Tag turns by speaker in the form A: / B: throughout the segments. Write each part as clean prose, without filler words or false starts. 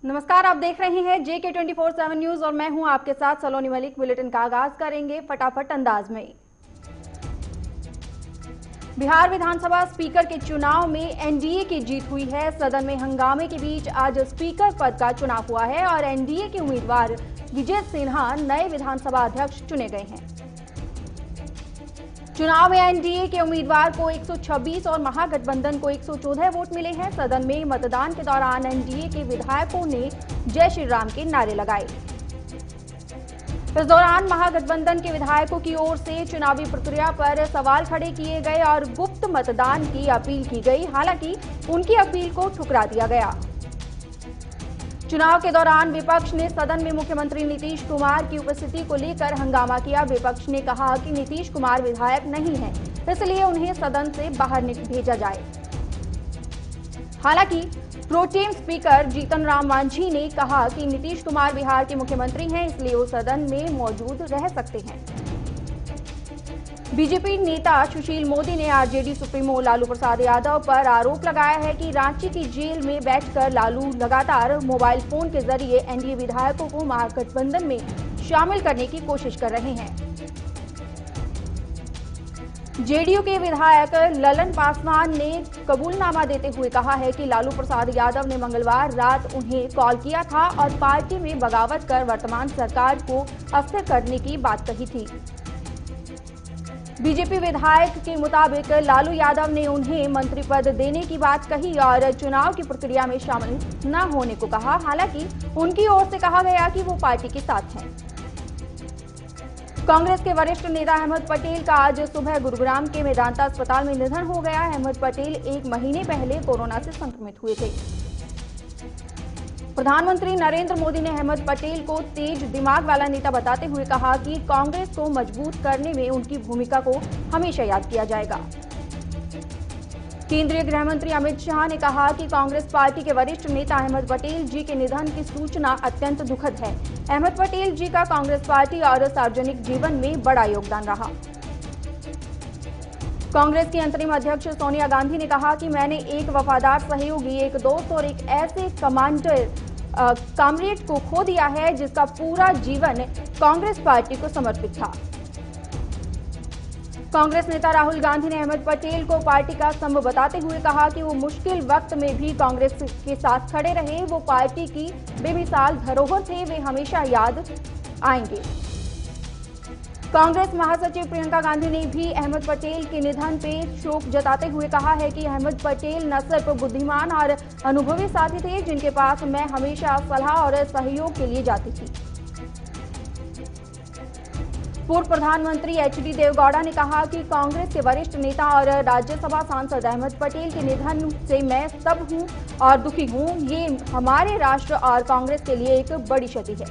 A: नमस्कार, आप देख रहे हैं JK 24/7 न्यूज और मैं हूं आपके साथ सलोनी मलिक। बुलेटिन का आगाज करेंगे फटाफट अंदाज में। बिहार विधानसभा स्पीकर के चुनाव में एनडीए की जीत हुई है। सदन में हंगामे के बीच आज स्पीकर पद का चुनाव हुआ है और एनडीए के उम्मीदवार विजय सिन्हा नए विधानसभा अध्यक्ष चुने गए हैं। चुनाव में एनडीए के उम्मीदवार को 126 और महागठबंधन को 114 वोट मिले हैं। सदन में मतदान के दौरान एनडीए के विधायकों ने जय श्री राम के नारे लगाए। इस दौरान महागठबंधन के विधायकों की ओर से चुनावी प्रक्रिया पर सवाल खड़े किए गए और गुप्त मतदान की अपील की गई। हालांकि उनकी अपील को ठुकरा दिया गया। चुनाव के दौरान विपक्ष ने सदन में मुख्यमंत्री नीतीश कुमार की उपस्थिति को लेकर हंगामा किया। विपक्ष ने कहा कि नीतीश कुमार विधायक नहीं है, इसलिए उन्हें सदन से बाहर भेजा जाए। हालांकि प्रोटेम स्पीकर जीतन राम मांझी ने कहा कि नीतीश कुमार बिहार के मुख्यमंत्री हैं, इसलिए वो सदन में मौजूद रह सकते हैं। बीजेपी नेता सुशील मोदी ने आरजेडी सुप्रीमो लालू प्रसाद यादव पर आरोप लगाया है कि रांची की जेल में बैठकर लालू लगातार मोबाइल फोन के जरिए एनडीए विधायकों को महागठबंधन में शामिल करने की कोशिश कर रहे हैं। जेडीयू के विधायक ललन पासवान ने कबूलनामा देते हुए कहा है कि लालू प्रसाद यादव ने मंगलवार रात उन्हें कॉल किया था और पार्टी में बगावत कर वर्तमान सरकार को अस्थिर करने की बात कही थी। बीजेपी विधायक के मुताबिक लालू यादव ने उन्हें मंत्री पद देने की बात कही और चुनाव की प्रक्रिया में शामिल न होने को कहा। हालांकि उनकी ओर से कहा गया कि वो पार्टी के साथ हैं। कांग्रेस के वरिष्ठ नेता अहमद पटेल का आज सुबह गुरुग्राम के मेदांता अस्पताल में निधन हो गया। अहमद पटेल 1 महीने पहले कोरोना से संक्रमित हुए थे। प्रधानमंत्री नरेंद्र मोदी ने अहमद पटेल को तेज दिमाग वाला नेता बताते हुए कहा कि कांग्रेस को मजबूत करने में उनकी भूमिका को हमेशा याद किया जाएगा। केंद्रीय गृह मंत्री अमित शाह ने कहा कि कांग्रेस पार्टी के वरिष्ठ नेता अहमद पटेल जी के निधन की सूचना अत्यंत दुखद है। अहमद पटेल जी का कांग्रेस पार्टी और सार्वजनिक जीवन में बड़ा योगदान रहा। कांग्रेस की अंतरिम अध्यक्ष सोनिया गांधी ने कहा कि मैंने एक वफादार सहयोगी, एक दोस्त और एक ऐसे कॉमरेड को खो दिया है जिसका पूरा जीवन कांग्रेस पार्टी को समर्पित था। कांग्रेस नेता राहुल गांधी ने अहमद पटेल को पार्टी का स्तंभ बताते हुए कहा कि वो मुश्किल वक्त में भी कांग्रेस के साथ खड़े रहे। वो पार्टी की बेमिसाल धरोहर थे, वे हमेशा याद आएंगे। कांग्रेस महासचिव प्रियंका गांधी ने भी अहमद पटेल के निधन पे शोक जताते हुए कहा है कि अहमद पटेल न सिर्फ बुद्धिमान और अनुभवी साथी थे, जिनके पास मैं हमेशा सलाह और सहयोग के लिए जाती थी। पूर्व प्रधानमंत्री एचडी देवेगौड़ा ने कहा कि कांग्रेस के वरिष्ठ नेता और राज्यसभा सांसद अहमद पटेल के निधन से मैं स्तब्ध हूं और दुखी हूं। ये हमारे राष्ट्र और कांग्रेस के लिए एक बड़ी क्षति है।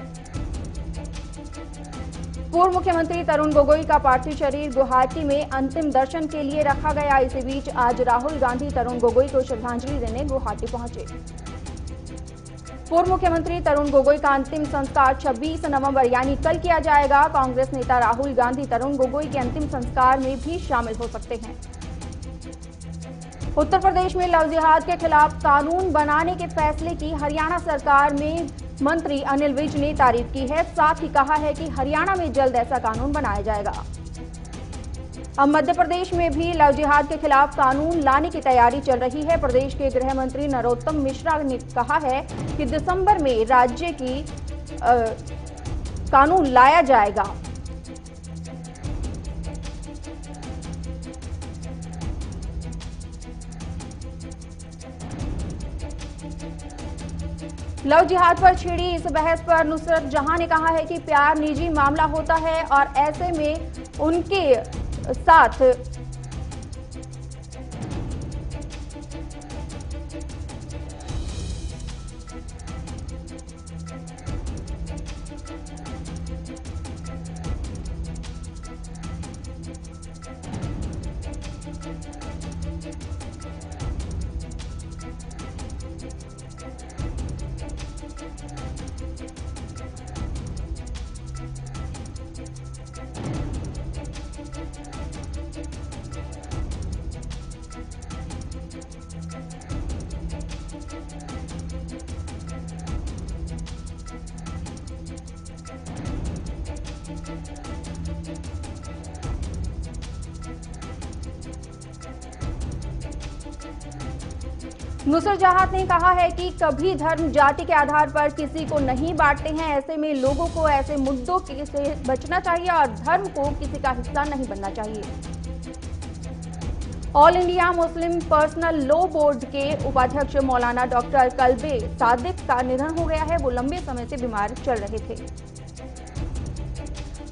A: पूर्व मुख्यमंत्री तरुण गोगोई का पार्थिव शरीर गुवाहाटी में अंतिम दर्शन के लिए रखा गया। इसी बीच आज राहुल गांधी तरुण गोगोई को श्रद्धांजलि देने गुवाहाटी पहुंचे। पूर्व मुख्यमंत्री तरुण गोगोई का अंतिम संस्कार 26 नवंबर यानी कल किया जाएगा। कांग्रेस नेता राहुल गांधी तरुण गोगोई के अंतिम संस्कार में भी शामिल हो सकते हैं। उत्तर प्रदेश में लव जिहाद के खिलाफ कानून बनाने के फैसले की हरियाणा सरकार में मंत्री अनिल विज ने तारीफ की है। साथ ही कहा है कि हरियाणा में जल्द ऐसा कानून बनाया जाएगा। अब मध्य प्रदेश में भी लव जिहाद के खिलाफ कानून लाने की तैयारी चल रही है। प्रदेश के गृह मंत्री नरोत्तम मिश्रा ने कहा है कि दिसंबर में राज्य की कानून लाया जाएगा। लव जिहाद पर छिड़ी इस बहस पर नुसरत जहां ने कहा है कि प्यार निजी मामला होता है और ऐसे में उनके साथ नुसरत जहां ने कहा है कि कभी धर्म जाति के आधार पर किसी को नहीं बांटते हैं। ऐसे में लोगों को ऐसे मुद्दों से बचना चाहिए और धर्म को किसी का हिस्सा नहीं बनना चाहिए। All India Muslim personal law board के उपाध्यक्ष मौलाना डॉक्टर कल्बे सादिक का निधन हो गया है। वो लंबे समय से बीमार चल रहे थे।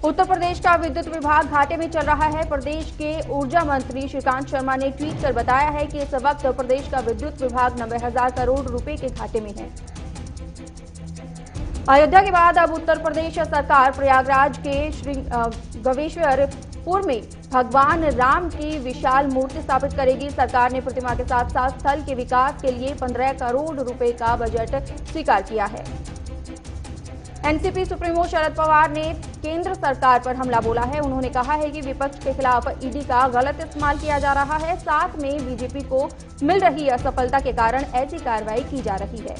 A: उत्तर प्रदेश का विद्युत विभाग घाटे में चल रहा है। प्रदेश के ऊर्जा मंत्री श्रीकांत शर्मा ने ट्वीट कर बताया है कि इस वक्त प्रदेश का विद्युत विभाग 90,000 करोड़ रुपए के घाटे में है। अयोध्या के बाद अब उत्तर प्रदेश सरकार प्रयागराज के श्री गवेश्वरपुर में भगवान राम की विशाल मूर्ति स्थापित करेगी। सरकार ने प्रतिमा के साथ साथ स्थल के विकास के लिए 15 करोड़ रुपए का बजट स्वीकार किया है। एनसीपी सुप्रीमो शरद पवार ने केंद्र सरकार पर हमला बोला है। उन्होंने कहा है कि विपक्ष के खिलाफ ईडी का गलत इस्तेमाल किया जा रहा है। साथ में बीजेपी को मिल रही असफलता के कारण ऐसी कार्रवाई की जा रही है।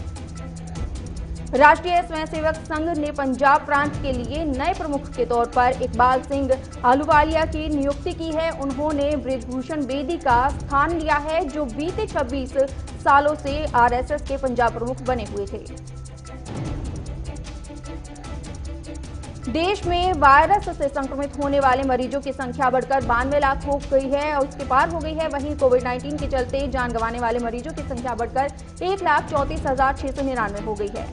A: राष्ट्रीय स्वयंसेवक संघ ने पंजाब प्रांत के लिए नए प्रमुख के तौर पर इकबाल सिंह आहलूवालिया की नियुक्ति की है। उन्होंने बृजभूषण बेदी का स्थान लिया है, जो बीते 26 सालों से आरएसएस के पंजाब प्रमुख बने हुए थे। देश में वायरस से संक्रमित होने वाले मरीजों की संख्या बढ़कर 92 लाख हो गई है और उसके पार हो गई है। वहीं कोविड-19 के चलते जान गंवाने वाले मरीजों की संख्या बढ़कर 1,34,699 हो गई है।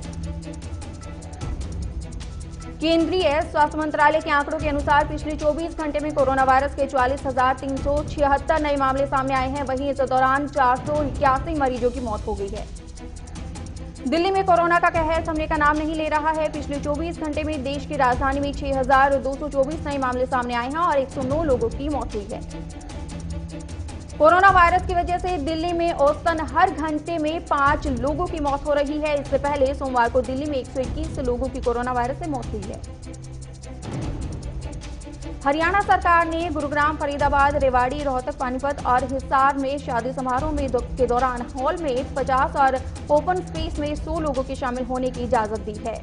A: केंद्रीय स्वास्थ्य मंत्रालय के आंकड़ों के अनुसार पिछले 24 घंटे में कोरोना वायरस के 44,376 नए मामले सामने आए हैं। वहीं इस दौरान 481 मरीजों की मौत हो गई है। दिल्ली में कोरोना का कहर थमने का नाम नहीं ले रहा है। पिछले 24 घंटे में देश की राजधानी में 6,224 नए मामले सामने आए हैं और 109 लोगों की मौत हुई है। कोरोना वायरस की वजह से दिल्ली में औसतन हर घंटे में 5 लोगों की मौत हो रही है। इससे पहले सोमवार को दिल्ली में 121 लोगों की कोरोना वायरस से मौत हुई है। हरियाणा सरकार ने गुरुग्राम, फरीदाबाद, रेवाड़ी, रोहतक, पानीपत और हिसार में शादी समारोह के दौरान हॉल में 50 और ओपन स्पेस में 100 लोगों के शामिल होने की इजाजत दी है।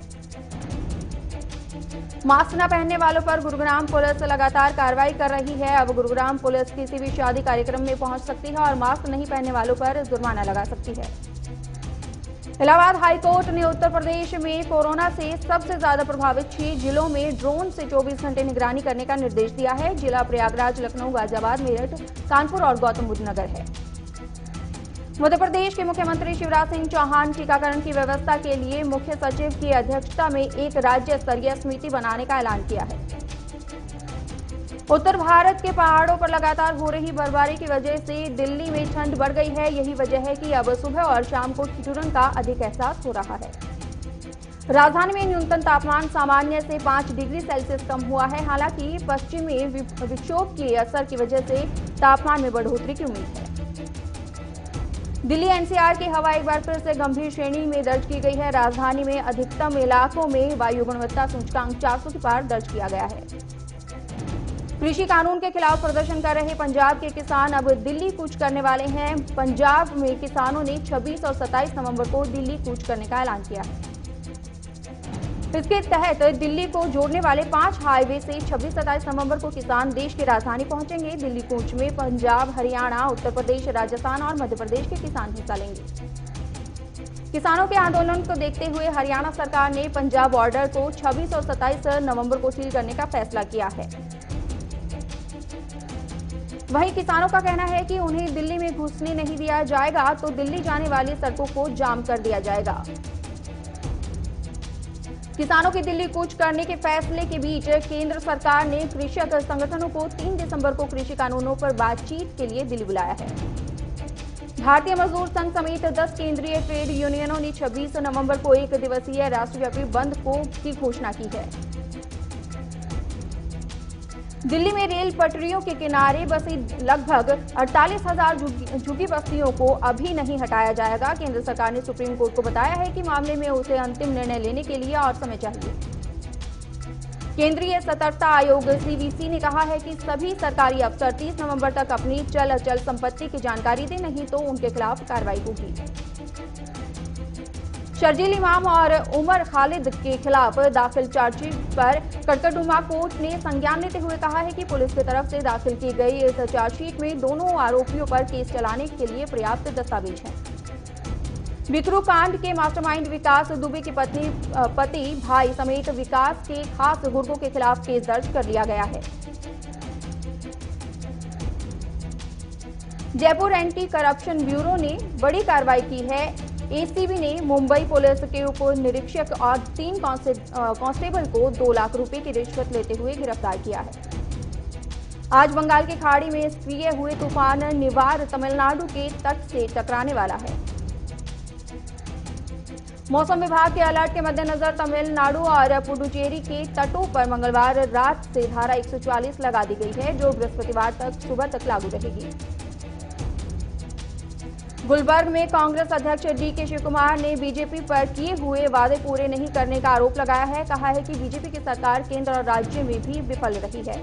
A: मास्क न पहनने वालों पर गुरुग्राम पुलिस लगातार कार्रवाई कर रही है। अब गुरुग्राम पुलिस किसी भी शादी कार्यक्रम में पहुंच सकती है और मास्क नहीं पहनने वालों पर जुर्माना लगा सकती है। इलाहाबाद हाईकोर्ट ने उत्तर प्रदेश में कोरोना से सबसे ज्यादा प्रभावित 6 जिलों में ड्रोन से 24 घंटे निगरानी करने का निर्देश दिया है। जिला प्रयागराज, लखनऊ, गाजियाबाद, मेरठ, कानपुर और गौतम बुद्ध नगर है। मध्य प्रदेश के मुख्यमंत्री शिवराज सिंह चौहान टीकाकरण की व्यवस्था के लिए मुख्य सचिव की अध्यक्षता में एक राज्य स्तरीय समिति बनाने का ऐलान किया है। उत्तर भारत के पहाड़ों पर लगातार हो रही बर्फबारी की वजह से दिल्ली में ठंड बढ़ गई है। यही वजह है कि अब सुबह और शाम को ठिठुरन का अधिक एहसास हो रहा है। राजधानी में न्यूनतम तापमान सामान्य से 5 डिग्री सेल्सियस कम हुआ है। हालांकि पश्चिमी विक्षोभ के असर की वजह से तापमान में बढ़ोतरी की उम्मीद है। दिल्ली एनसीआर की हवा एक बार फिर से गंभीर श्रेणी में दर्ज की गई है। राजधानी में अधिकतम इलाकों में वायु गुणवत्ता सूचकांक 400 के पार दर्ज किया गया है। कृषि कानून के खिलाफ प्रदर्शन कर रहे पंजाब के किसान अब दिल्ली कूच करने वाले हैं। पंजाब में किसानों ने 26 और 27 नवंबर को दिल्ली कूच करने का ऐलान किया है। इसके तहत दिल्ली को जोड़ने वाले 5 हाईवे से 26-27 नवंबर को किसान देश की राजधानी पहुंचेंगे। दिल्ली कूच में पंजाब, हरियाणा, उत्तर प्रदेश, राजस्थान और मध्य प्रदेश के किसान हिस्सा लेंगे। किसानों के आंदोलन को देखते हुए हरियाणा सरकार ने पंजाब बॉर्डर को 26 और 27 नवंबर को सील करने का फैसला किया है। वहीं किसानों का कहना है कि उन्हें दिल्ली में घुसने नहीं दिया जाएगा तो दिल्ली जाने वाली सड़कों को जाम कर दिया जाएगा। किसानों के दिल्ली कूच करने के फैसले के बीच केंद्र सरकार ने कृषक संगठनों को 3 दिसंबर को कृषि कानूनों पर बातचीत के लिए दिल्ली बुलाया है। भारतीय मजदूर संघ समेत 10 केंद्रीय ट्रेड यूनियनों ने 26 नवंबर को 1 दिवसीय राष्ट्रव्यापी बंद की घोषणा की है। दिल्ली में रेल पटरियों के किनारे बसी लगभग 48,000 झुग्गी बस्तियों को अभी नहीं हटाया जाएगा। केंद्र सरकार ने सुप्रीम कोर्ट को बताया है कि मामले में उसे अंतिम निर्णय लेने के लिए और समय चाहिए। केंद्रीय सतर्कता आयोग सीवीसी ने कहा है कि सभी सरकारी अफसर 30 नवंबर तक अपनी चल अचल संपत्ति की जानकारी दें, नहीं तो उनके खिलाफ कार्रवाई होगी। शर्जील इमाम और उमर खालिद के खिलाफ दाखिल चार्जशीट पर कड़कड़डुमा कोर्ट ने संज्ञान लेते हुए कहा है कि पुलिस की तरफ से दाखिल की गई इस चार्जशीट में दोनों आरोपियों पर केस चलाने के लिए पर्याप्त दस्तावेज हैं। विक्रू कांड के मास्टरमाइंड विकास दुबे की पति भाई समेत विकास के खास गुर्गों के खिलाफ केस दर्ज कर लिया गया है। जयपुर एंटी करप्शन ब्यूरो ने बड़ी कार्रवाई की है। एसीबी ने मुंबई पुलिस के उप निरीक्षक और 3 कांस्टेबल को 2 लाख रुपए की रिश्वत लेते हुए गिरफ्तार किया है। आज बंगाल की खाड़ी में सक्रिय हुए तूफान निवार तमिलनाडु के तट से टकराने वाला है। मौसम विभाग के अलर्ट के मद्देनजर तमिलनाडु और पुडुचेरी के तटों पर मंगलवार रात से धारा 144 लगा दी गई है, जो बृहस्पतिवार तक सुबह तक लागू रहेगी। गुलबर्ग में कांग्रेस अध्यक्ष डीके शिवकुमार ने बीजेपी पर किए हुए वादे पूरे नहीं करने का आरोप लगाया है। कहा है कि बीजेपी की सरकार केंद्र और राज्य में भी विफल रही है।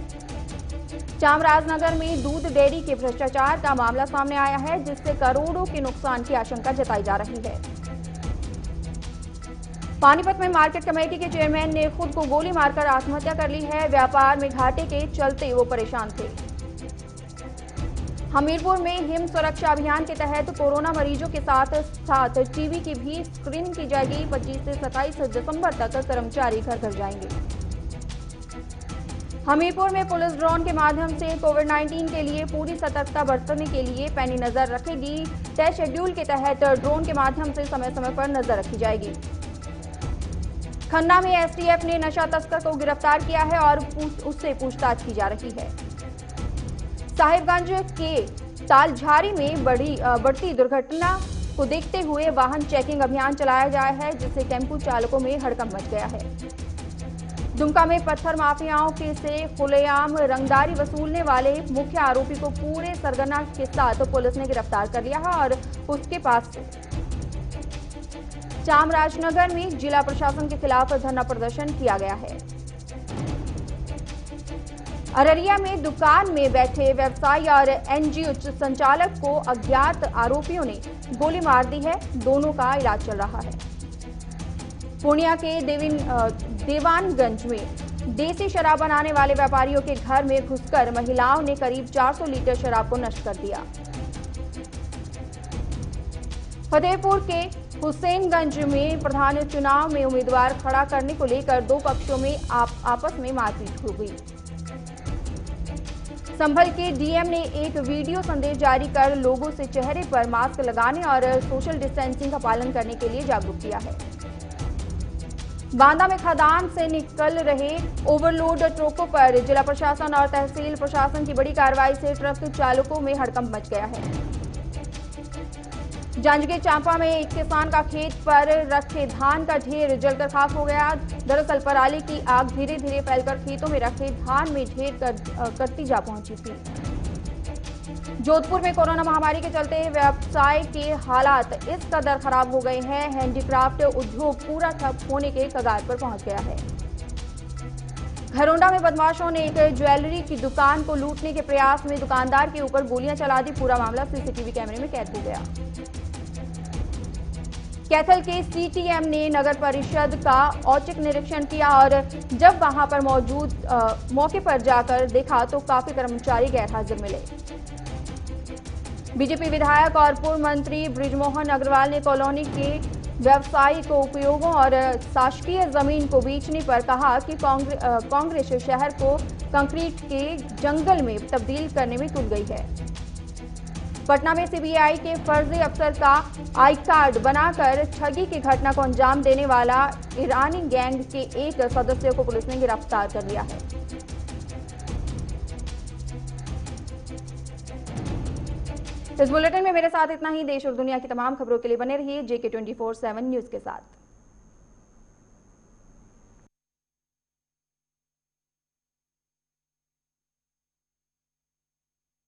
A: चामराजनगर में दूध डेयरी के भ्रष्टाचार का मामला सामने आया है, जिससे करोड़ों के नुकसान की आशंका जताई जा रही है। पानीपत में मार्केट कमेटी के चेयरमैन ने खुद को गोली मारकर आत्महत्या कर ली है। व्यापार में घाटे के चलते वो परेशान थे। हमीरपुर में हिम सुरक्षा अभियान के तहत कोरोना मरीजों के साथ साथ टीबी की भी स्क्रीनिंग की जाएगी। 25 से 27 दिसंबर तक कर्मचारी घर घर जाएंगे। हमीरपुर में पुलिस ड्रोन के माध्यम से कोविड-19 के लिए पूरी सतर्कता बरतने के लिए पैनी नजर रखेगी। तय शेड्यूल के तहत ड्रोन के माध्यम से समय समय पर नजर रखी जाएगी। खन्ना में एसटीएफ ने नशा तस्कर को गिरफ्तार किया है और उससे पूछताछ की जा रही है। साहिबगंज के तालझारी में बढ़ती दुर्घटना को देखते हुए वाहन चेकिंग अभियान चलाया गया है, जिससे टेम्पो चालकों में हड़कंप मच गया है। दुमका में पत्थर माफियाओं के से खुलेआम रंगदारी वसूलने वाले मुख्य आरोपी को पूरे सरगना के साथ पुलिस ने गिरफ्तार कर लिया है और उसके पास से चामराजनगर में जिला प्रशासन के खिलाफ धरना प्रदर्शन किया गया है। अररिया में दुकान में बैठे व्यवसायी और एनजीओ संचालक को अज्ञात आरोपियों ने गोली मार दी है। दोनों का इलाज चल रहा है। पूर्णिया के देवानगंज में देसी शराब बनाने वाले व्यापारियों के घर में घुसकर महिलाओं ने करीब 400 लीटर शराब को नष्ट कर दिया। फतेहपुर के हुसैनगंज में प्रधान चुनाव में उम्मीदवार खड़ा करने को लेकर 2 पक्षों में आपस में मारपीट हो गई। संभल के डीएम ने एक वीडियो संदेश जारी कर लोगों से चेहरे पर मास्क लगाने और सोशल डिस्टेंसिंग का पालन करने के लिए जागरूक किया है। बांदा में खदान से निकल रहे ओवरलोड ट्रकों पर जिला प्रशासन और तहसील प्रशासन की बड़ी कार्रवाई से ट्रक चालकों में हड़कंप मच गया है। जांजगीर चांपा में एक किसान का खेत पर रखे धान का ढेर जलकर खाक हो गया। दरअसल पराली की आग धीरे धीरे फैलकर खेतों में रखे धान में ढेर करती जा पहुंची थी। जोधपुर में कोरोना महामारी के चलते व्यवसाय के हालात इस कदर खराब हो गए हैं, हैंडीक्राफ्ट उद्योग पूरा ठप होने के कगार पर पहुंच गया है। घरोंडा में बदमाशों ने एक ज्वेलरी की दुकान को लूटने के प्रयास में दुकानदार के ऊपर गोलियां चला दी। पूरा मामला सीसीटीवी कैमरे में कैद हो गया। कैथल के सीटीएम ने नगर परिषद का औचक निरीक्षण किया और जब वहां पर मौके पर जाकर देखा तो काफी कर्मचारी गैरहाजिर मिले। बीजेपी विधायक और पूर्व मंत्री बृजमोहन अग्रवाल ने कॉलोनी के व्यवसायिक उपयोगों और शासकीय जमीन को बेचने पर कहा कि कांग्रेस शहर को कंक्रीट के जंगल में तब्दील करने में तुल गई है। पटना में सीबीआई के फर्जी अफसर का आई कार्ड बनाकर ठगी की घटना को अंजाम देने वाला ईरानी गैंग के एक सदस्य को पुलिस ने गिरफ्तार कर लिया है। इस बुलेटिन में मेरे साथ इतना ही। देश और दुनिया की तमाम खबरों के लिए बने रहिए JK 24/7 न्यूज के साथ।